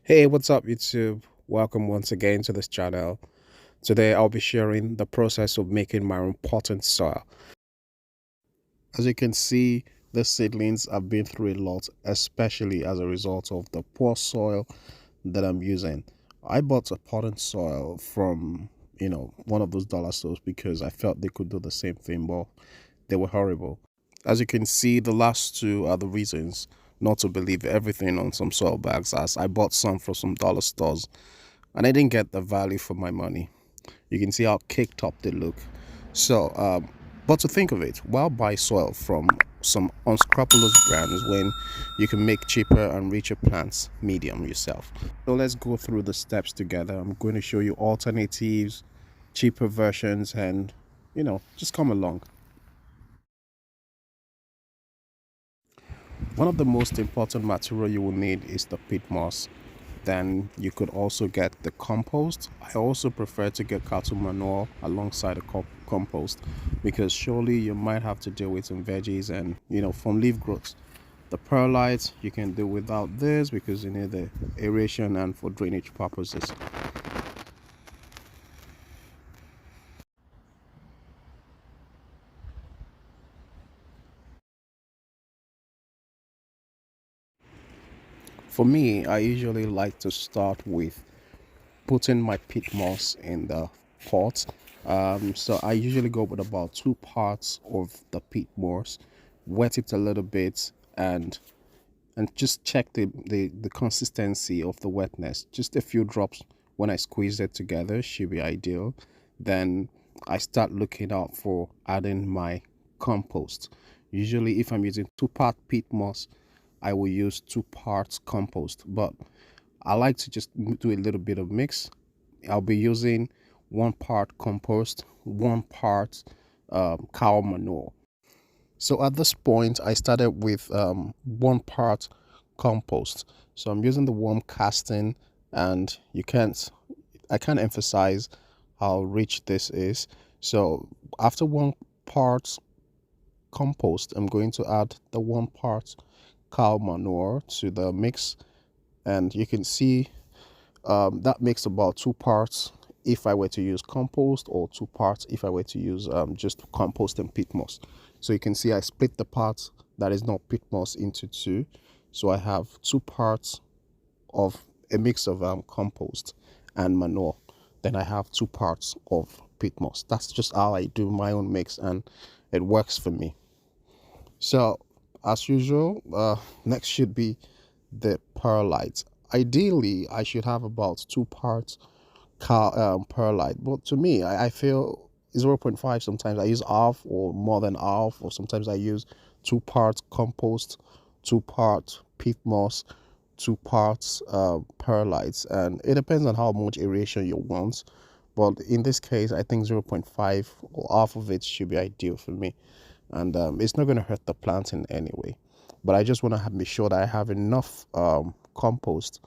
Hey, what's up, YouTube? Welcome once again to this channel. Today, I'll be sharing the process of making my own potting soil. As you can see, the seedlings have been through a lot, especially as a result of the poor soil that I'm using. I bought a potting soil from, one of those dollar stores because I felt they could do the same thing, but they were horrible. As you can see, the last two are the reasons not to believe everything on some soil bags, as I bought some from some dollar stores and I didn't get the value for my money. You can see how caked up they look. But to think of it, why buy soil from some unscrupulous brands when you can make cheaper and richer plants medium yourself? So let's go through the steps together. I'm going to show you alternatives, cheaper versions, and just come along. One of the most important material you will need is the peat moss. Then you could also get the compost. I also prefer to get cattle manure alongside the compost because surely you might have to deal with some veggies and from leaf growth. The perlite you can do without this because you need the aeration and for drainage purposes. For me, I usually like to start with putting my peat moss in the pot. So I usually go with about 2 parts of the peat moss, wet it a little bit, and just check the consistency of the wetness. Just a few drops when I squeeze it together should be ideal. Then I start looking out for adding my compost. Usually, if I'm using 2 part peat moss, I will use 2 parts compost, but I like to just do a little bit of mix. I'll be using 1 part compost, 1 part cow manure. So at this point, I started with 1 part compost. So I'm using the warm casting, and I can't emphasize how rich this is. So after 1 part compost, I'm going to add the 1 part cow manure to the mix, and you can see that makes about 2 parts if I were to use compost, or 2 parts if I were to use just compost and peat moss. So you can see I split the part that is not peat moss into two. So I have 2 parts of a mix of compost and manure. Then I have 2 parts of peat moss. That's just how I do my own mix, and it works for me. So as usual, next should be the perlite. Ideally, I should have about 2 parts perlite, but to me, I feel 0.5. Sometimes I use half or more than half, or sometimes I use 2 parts compost, 2 parts peat moss, 2 parts perlite, and it depends on how much aeration you want. But in this case, I think 0.5 or half of it should be ideal for me, and it's not going to hurt the plant in any way. But I just want to be sure that I have enough compost,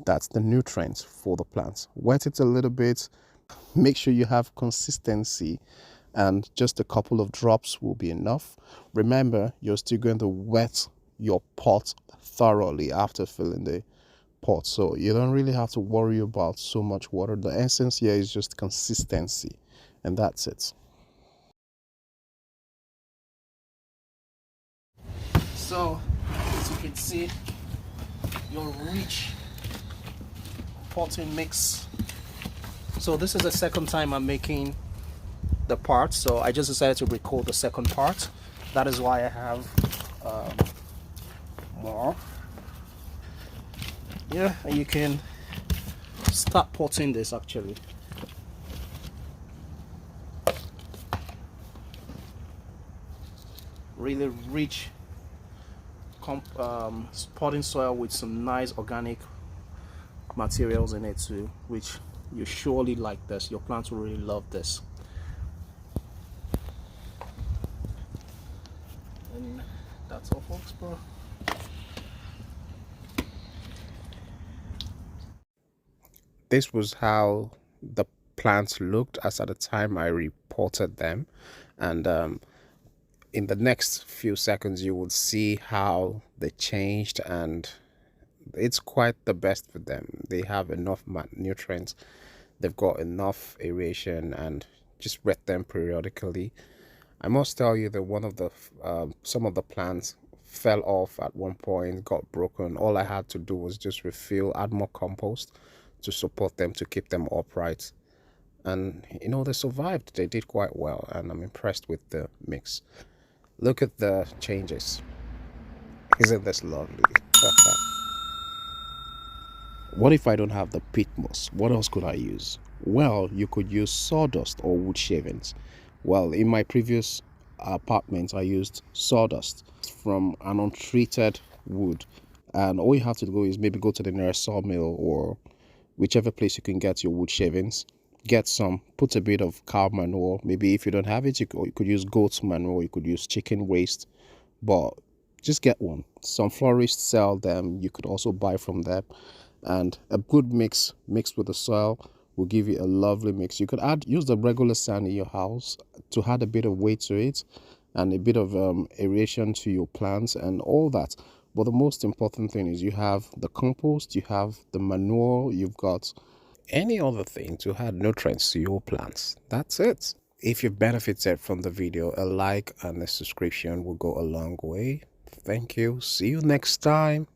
that's the nutrients for the plants. Wet it a little bit, make sure you have consistency, and just a couple of drops will be enough. Remember, you're still going to wet your pot thoroughly after filling the pot, so you don't really have to worry about so much water. The essence here is just consistency, and that's it. So as you can see, your rich potting mix. So this is the second time I'm making the part, so I just decided to record the second part. That is why I have um, more. Yeah, and you can start potting this actually. Really rich potting soil with some nice organic materials in it too, which you surely like this. Your plants will really love this. And that's all, folks, bro. This was how the plants looked as at the time I reported them, and in the next few seconds you will see how they changed, and it's quite the best for them. They have enough nutrients, they've got enough aeration, and just wet them periodically. I must tell you that one of the some of the plants fell off at one point, got broken. All I had to do was just refill, add more compost to support them, to keep them upright. And they survived. They did quite well, and I'm impressed with the mix. Look at the changes. Isn't this lovely? What if I don't have the pit moss? What else could I use? Well, you could use sawdust or wood shavings. Well, in my previous apartment, I used sawdust from an untreated wood. And all you have to do is maybe go to the nearest sawmill or whichever place you can get your wood shavings. Get some, put a bit of cow manure. Maybe if you don't have it, you could use goat manure, you could use chicken waste. But just get one. Some florists sell them. You could also buy from them, and a good mix mixed with the soil will give you a lovely mix. You could use the regular sand in your house to add a bit of weight to it and a bit of aeration to your plants and all that. But the most important thing is you have the compost, you have the manure, you've got any other thing to add nutrients to your plants. That's it. If you benefited from the video, a like and a subscription will go a long way. Thank you. See you next time.